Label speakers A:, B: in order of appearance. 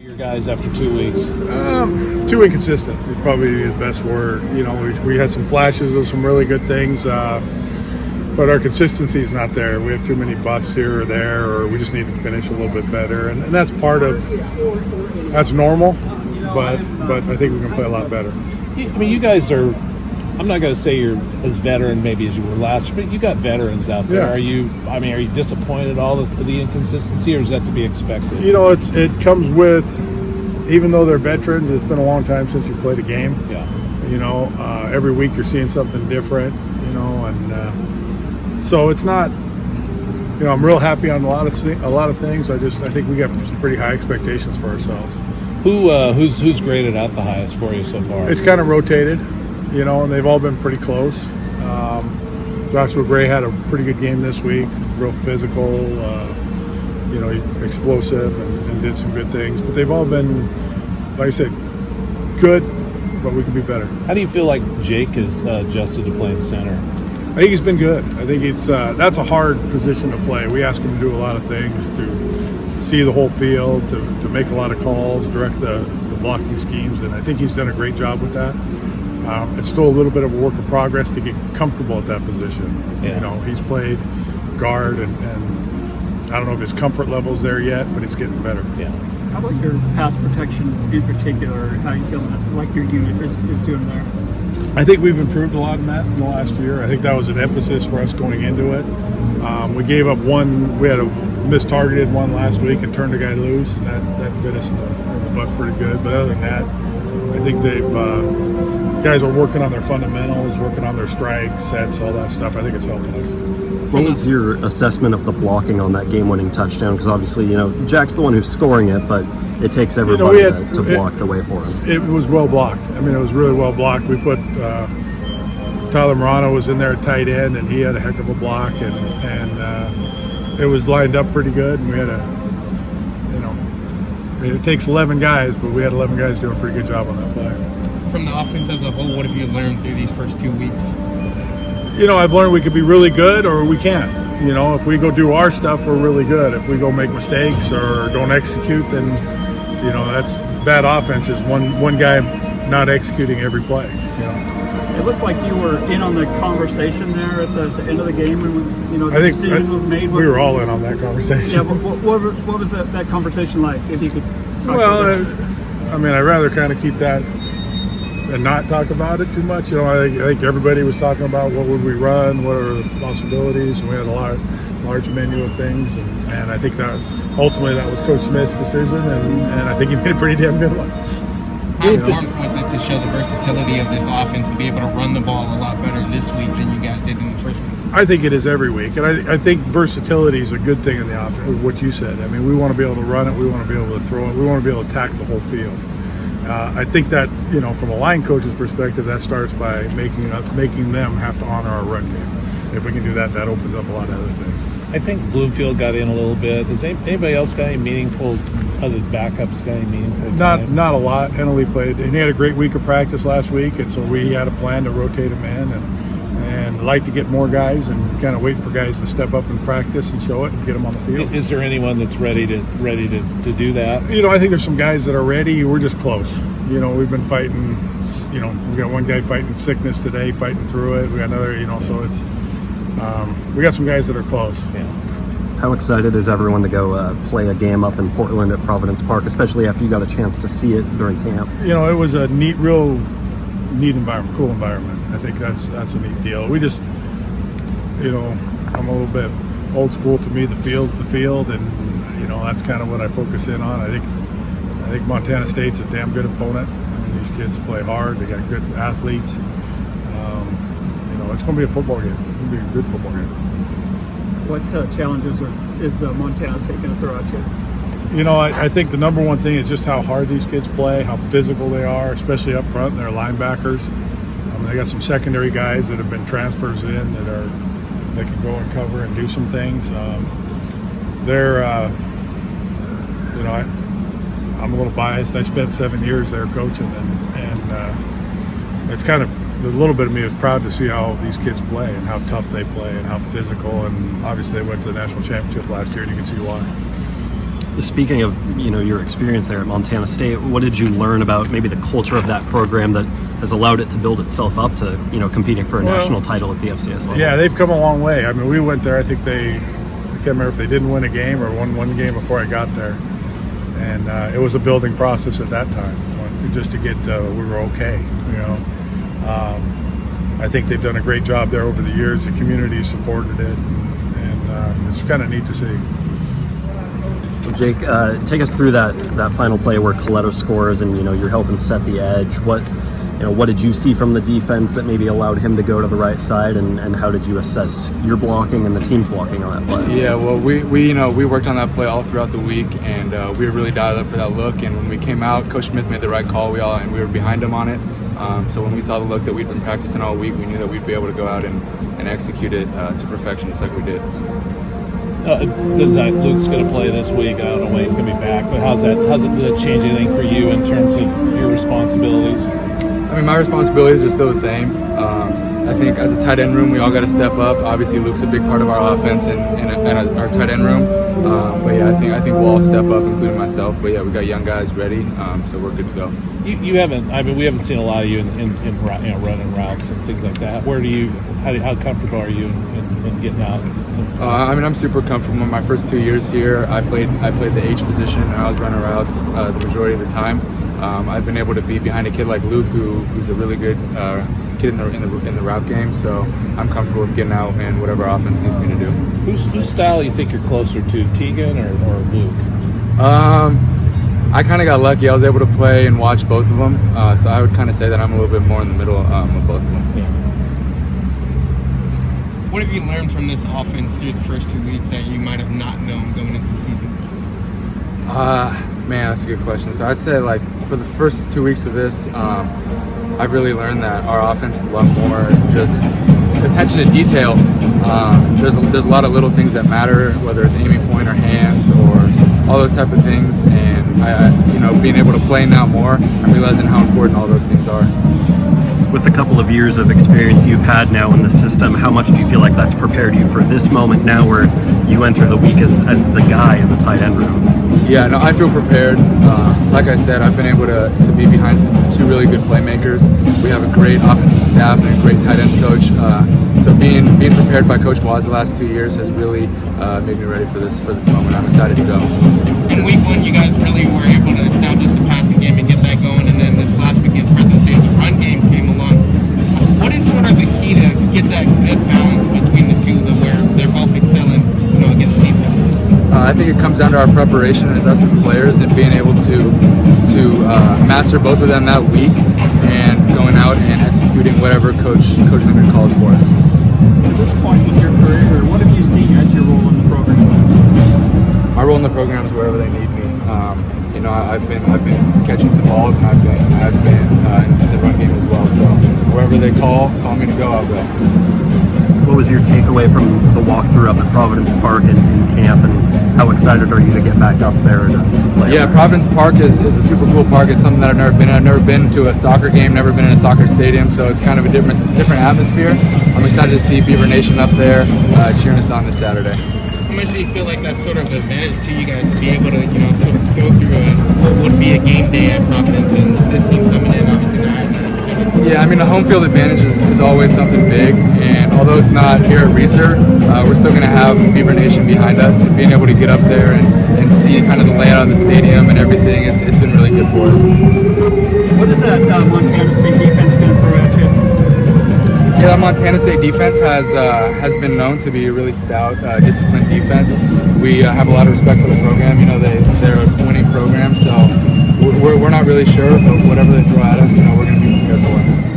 A: Your guys after 2 weeks?
B: Too inconsistent would probably be the best word. You know, we had some flashes of some really good things, but our consistency is not there. We have too many busts here or there, or we just need to finish a little bit better. And that's that's normal, but I think we can play a lot better.
A: I mean, you guys are, I'm not going to say you're as veteran maybe as you were last year, but you got veterans out there.
B: Yeah.
A: Are you disappointed at all with the inconsistency, or is that to be expected?
B: You know, it comes with, even though they're veterans, it's been a long time since you played a game.
A: Yeah.
B: You know, every week you're seeing something different, you know, and so it's not, you know, I'm real happy on a lot of things. I think we got some pretty high expectations for ourselves.
A: Who's graded out the highest for you so far?
B: It's kind of rotated, you know, and they've all been pretty close. Joshua Gray had a pretty good game this week, real physical, you know, explosive and did some good things. But they've all been, like I said, good, but we can be better.
A: How do you feel like Jake is adjusted to playing center?
B: I think he's been good. I think that's a hard position to play. We ask him to do a lot of things, to see the whole field, to make a lot of calls, direct the blocking schemes, and I think he's done a great job with that. It's still a little bit of a work in progress to get comfortable at that position.
A: Yeah.
B: You know, he's played guard, and I don't know if his comfort level's there yet, but it's getting better.
A: Yeah.
C: How about your pass protection in particular? How you feeling like your unit is doing there?
B: I think we've improved a lot in that in the last year. I think that was an emphasis for us going into it. We gave up one. We had a mistargeted one last week and turned a guy loose, and that bit us in the butt pretty good. But other than that, I think guys are working on their fundamentals, working on their strikes, sets, all that stuff. I think it's helping us.
D: What was your assessment of the blocking on that game-winning touchdown? Because obviously, you know, Jack's the one who's scoring it, but it takes everybody to block the way for him.
B: It was well blocked. I mean, it was really well blocked. We put Tyler Morano was in there at tight end, and he had a heck of a block, and it was lined up pretty good. And we had it takes 11 guys, but we had 11 guys doing a pretty good job on that play.
E: From the offense as a whole, what have you learned through these first 2 weeks?
B: You know, I've learned we could be really good or we can't. You know, if we go do our stuff, we're really good. If we go make mistakes or don't execute, then, you know, that's bad offense is one guy not executing every play. You know?
C: It looked like you were in on the conversation there at the end of the game when, you know, the decision was made.
B: We were all in on that conversation.
C: Yeah, what was that conversation like, if you could talk about that?
B: I mean, I'd rather kind of keep that and not talk about it too much. You know, I think everybody was talking about what would we run, what are the possibilities, and we had a large menu of things, and I think that ultimately that was Coach Smith's decision, and I think he made a pretty damn good one.
E: How important was it to show the versatility of this offense to be able to run the ball a lot better this week than you guys did in the first week?
B: I think it is every week, and I think versatility is a good thing in the offense, what you said. I mean, we want to be able to run it, we want to be able to throw it, we want to be able to attack the whole field. I think that, you know, from a line coach's perspective, that starts by making them have to honor our run game. If we can do that, that opens up a lot of other things.
A: I think Bloomfield got in a little bit. Does anybody else got any meaningful, other backups got any meaningful time?
B: Not a lot. Henley played, and he had a great week of practice last week, and so we had a plan to rotate him in and like to get more guys and kind of waiting for guys to step up and practice and show it and get them on the field.
A: Is there anyone that's ready to do that?
B: You know, I think there's some guys that are ready. We're just close. You know, we've been fighting. You know, we got one guy fighting sickness today, fighting through it. We got another. You know, so it's we got some guys that are close.
A: Yeah.
D: How excited is everyone to go play a game up in Portland at Providence Park, especially after you got a chance to see it during camp?
B: You know, it was a real neat environment, cool environment. I think that's a neat deal. We just, you know, I'm a little bit old school. To me, the field's the field, and you know that's kind of what I focus in on. I think Montana State's a damn good opponent. I mean, these kids play hard. They got good athletes. You know, it's going to be a football game. It's going to be a good football game.
C: What challenges is Montana State going to throw at you?
B: You know, I think the number one thing is just how hard these kids play, how physical they are, especially up front, and they're linebackers. They got some secondary guys that have been transfers in that can go and cover and do some things. They're, you know, I'm a little biased. I spent 7 years there coaching, and it's kind of a little bit of me is proud to see how these kids play and how tough they play and how physical. And obviously, they went to the national championship last year, and you can see why.
D: Speaking of, your experience there at Montana State, what did you learn about maybe the culture of that program that has allowed it to build itself up to, competing for a national title at the FCS level?
B: Yeah, they've come a long way. I mean, we went there, I can't remember if they didn't win a game or won one game before I got there. And it was a building process at that time, just to get, we were okay, I think they've done a great job there over the years. The community supported it, and it's kind of neat to see.
D: Jake, take us through that final play where Coletto scores, and you're helping set the edge. What did you see from the defense that maybe allowed him to go to the right side, and how did you assess your blocking and the team's blocking on that play?
F: Yeah, well, we worked on that play all throughout the week, and we were really dialed up for that look. And when we came out, Coach Smith made the right call. We were behind him on it. So when we saw the look that we'd been practicing all week, we knew that we'd be able to go out and execute it to perfection, just like we did.
A: Does that Luke's going to play this week? I don't know when he's going to be back, but does it change anything for you in terms of your responsibilities?
F: I mean, my responsibilities are still the same. I think as a tight end room, we all got to step up. Obviously, Luke's a big part of our offense and our tight end room. But yeah, I think we'll all step up, including myself. But yeah, we got young guys ready, so we're good to go.
A: You haven't. I mean, we haven't seen a lot of you in running routes and things like that. How comfortable are you in getting out?
F: I mean, I'm super comfortable. In my first 2 years here, I played the H position, and I was running routes the majority of the time. I've been able to be behind a kid like Luke, who's a really good kid in the route game. So I'm comfortable with getting out and whatever offense needs me to do.
A: Whose style do you think you're closer to, Tegan or Luke?
F: I kind of got lucky. I was able to play and watch both of them. So I would kind of say that I'm a little bit more in the middle of both of them.
A: Yeah.
E: What have you learned from this offense through the first 2 weeks that you might have not known going into the season?
F: Man, that's a good question. So I'd say, like, for the first 2 weeks of this, I've really learned that our offense is a lot more just attention to detail. There's a lot of little things that matter, whether it's aiming point or hands or all those type of things. And being able to play now more, I'm realizing how important all those things are.
D: With a couple of years of experience you've had now in the system, how much do you feel like that's prepared you for this moment now where you enter the week as the guy in the tight end room?
F: Yeah, no, I feel prepared. Like I said, I've been able to be behind two really good playmakers. We have a great offensive staff and a great tight ends coach. So being prepared by Coach Waz the last 2 years has really made me ready for this moment. I'm excited to go.
E: In week one, you guys really were able to establish the passing game and get that going, and then this last week against Fresno State, the run game came along. What is sort of the key to get that good balance between the two, where they're both excelling, against defense?
F: I think it comes down to our preparation as us as players and being able to master both of them that week and going out and executing whatever Coach Lindgren calls for us.
C: To this point in your career, what have you seen as your role in the program?
F: My role in the program is wherever they need me. I've been catching some balls, and I've been in the run game as well. So wherever they call me to go, I'll go.
D: What was your takeaway from the walkthrough up at Providence Park in camp, and how excited are you to get back up there to play?
F: Yeah, Providence Park is a super cool park. It's something that I've never been in. I've never been to a soccer game, never been in a soccer stadium, so it's kind of a different atmosphere. I'm excited to see Beaver Nation up there cheering us on this Saturday.
E: How much do you feel like that's sort of an advantage to you guys to be able to, sort of go through what would be a game day at Providence and this team coming in, obviously not having that opportunity?
F: Yeah, I mean, the home field advantage is always something big, and although it's not here at Reeser, we're still going to have Beaver Nation behind us, and being able to get up there and see kind of the layout of the stadium and everything, it's been really good for us.
C: What is that Montana State defense going to throw at you?
F: Yeah, the Montana State defense has been known to be a really stout, disciplined defense. We have a lot of respect for the program. They're a winning program, so we're not really sure, but whatever they throw at us, we're going to be prepared for it.